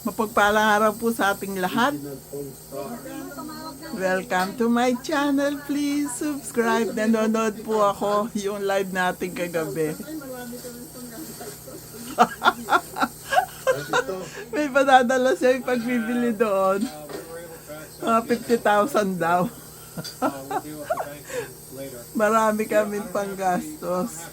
Mapagpalang araw po sa ating lahat. Welcome to my channel. Please subscribe. Nanonood po ako yung live natin kagabi. May padadala siya yung pagbibili doon. Mga 50,000 daw. Marami kami pang gastos.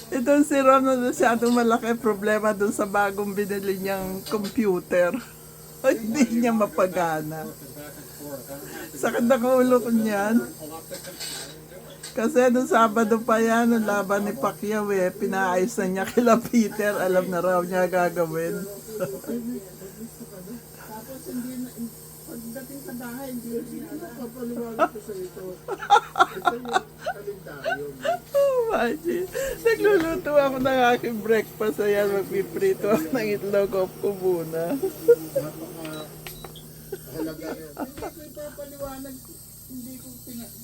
Ito si Ron na masyadong malaki problema dun sa bagong binili niyang computer. Hindi niya mapagana. Sakit na ulo ko niyan. Kasi nung Sabado pa yan, nung laban ni Pacquiao pinaayos na niya kila Peter. Alam na raw niya gagawin. Tapos hindi na, pagdating sa bahay, hindi na kapaliwanag ko sa ito. Ito yung kalendaryo. Oh my God. Nagluluto ako ng aking breakfast. Ayan, magpiprito ako ng itlog off ko muna. Napaka-halaga yan. Hindi ko ipapaliwanag, hindi ko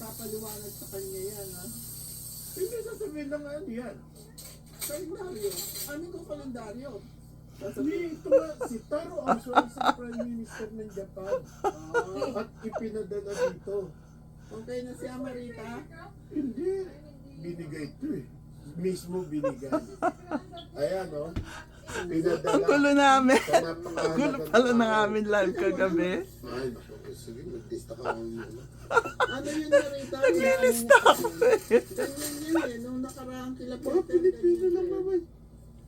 papaliwanag sa kanya yan, ha? Hindi sasabihin lang ano yan. Kalendaryo. Ano ko kalendaryo? Ito nga, si Taro Aso sa Prime Minister ng Japan. At ipinadala dito. Okay na si Amarita? Hindi. Binigay ito eh. Mismo binigay. Ayan o. Pinadala. Ang gulo namin. Ang gulo pala ng aming live kagabi. Ay, sige, mag-lista ka muna. Ano yun, Marita? Naglilista ako eh. Ganyan yun eh. Nung nakaraang kila Peter. Pilipino lang naman.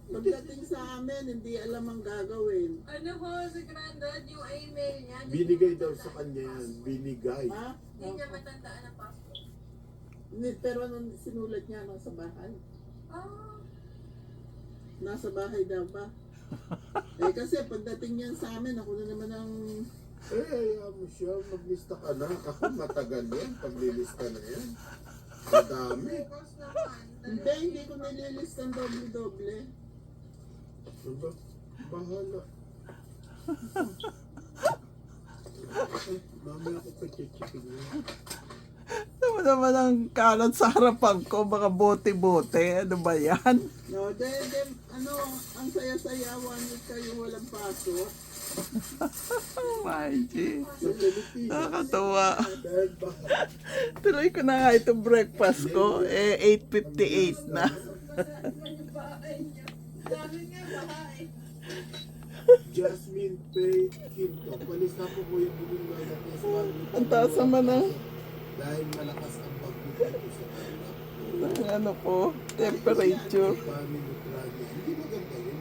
Pagdating sa amin, hindi alam ang gagawin. Ano po, si Grandad, yung email niya? Binigay daw sa kanya yan. Binigay. Ha? Hindi niya matandaan ang passport. Pero nung sinulat niya nasa bahay. Ah, Nasa bahay daw ba? Kasi pagdating niyan sa amin, ako na naman ang... ayaw mo siya. Maglista ka na. Ako matagal yan. Paglilista na yan. Madami. bukas naman. Hindi ko nililista ng doble-doble. Diba? Bahala. Mamaya ko pa chichikin niya. Ano naman ang kalat sa harapan ko, mga bote-bote. Ano ba yan? No, ano, ang saya-saya, 1 week kayo walang pasok. Oh my God. Sa Pilipinas. Nakakatawa. Dahil bahala. Tuloy ko na nga itong breakfast ko. 8:58 na. Jasmine Pay Quinto. Palista po po yung buong mga festival. Ang taas naman ng Dahil malakas ang bagyo dito sa kanila. ano po, temperature. Paano neutrality? Hindi maganda yun.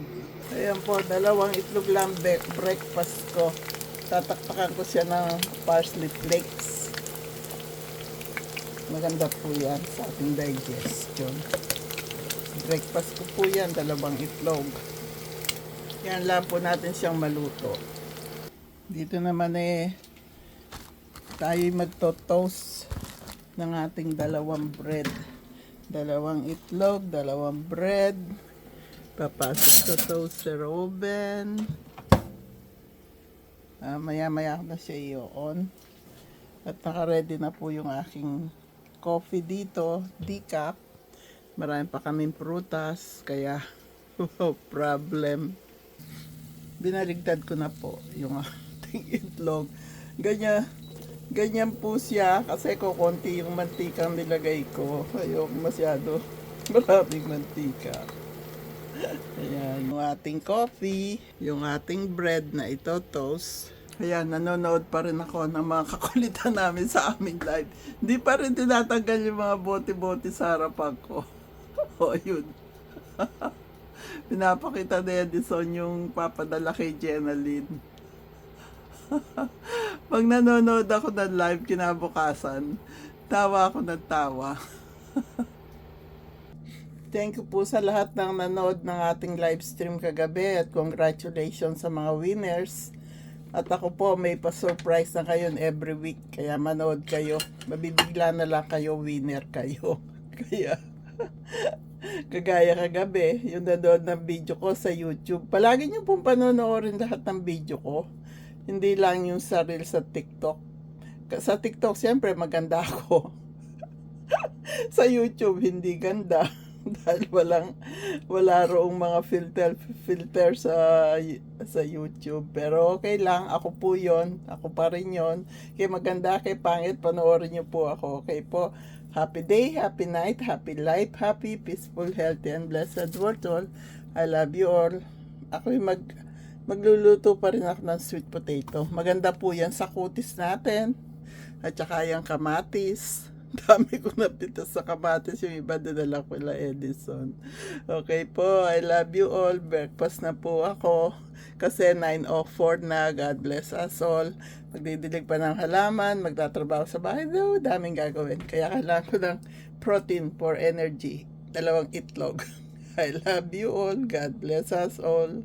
Ayan po, dalawang itlog lang breakfast ko. Tatakpakan ko siya ng parsley flakes. Maganda po yan sa ating digestion. Breakfast ko po yan, dalawang itlog. Yan lang po natin siyang maluto. Dito naman tayo magto-toast ng ating dalawang bread. Dalawang itlog, dalawang bread. Papasok sa toaster oven. Maya-maya na siya i-on. At naka-ready na po yung aking coffee dito, decaf. Marami pa kaming prutas, kaya no problem. Binaligtad ko na po yung ating itlog. Ganyan po siya kasi konti yung mantikang nilagay ko. Ayoko masyado maraming mantika. Ayan, yung ating coffee, yung ating bread na ito, toast. Ayan, nanonood pa rin ako ng mga kakulitan namin sa aming live. Hindi pa rin tinatanggal yung mga bote-bote sa harapan ko. O, yun. Pinapakita na Edison yung papadala kay Jenalyn. Pag nanonood ako ng live kinabukasan, tawa ako ng tawa. Thank you po sa lahat ng nanood ng ating live stream kagabi at congratulations sa mga winners. At ako po may pa-surprise na kayo every week, kaya manood kayo. Mabibigla na lang kayo, winner kayo. Kaya kagaya kagabi, yung nanood ng video ko sa YouTube. Palagi nyo pong panonoorin lahat ng video ko. Hindi lang yung sa Reels sa TikTok. Sa TikTok, siyempre maganda ako. Sa YouTube, hindi ganda. Dahil wala roong mga filter sa YouTube. Pero okay lang, ako po yon, ako pa rin yon. Kaya maganda, kay pangit, panoorin niyo po ako. Okay po, happy day, happy night, happy life, happy, peaceful, healthy, and blessed world all. I love you all. Ako'y magluluto pa rin ako ng sweet potato. Maganda po yan sa kutis natin. At saka yung kamatis. Dami ko napita sa kamatis. Yung iba dinala ko la Edison. Okay po. I love you all. Breakfast na po ako. Kasi 9:04 na. God bless us all. Magdidilig pa ng halaman. Magtatrabaho sa bahay. No, daming gagawin. Kaya kailangan ko ng protein for energy. 2 itlog. I love you all. God bless us all.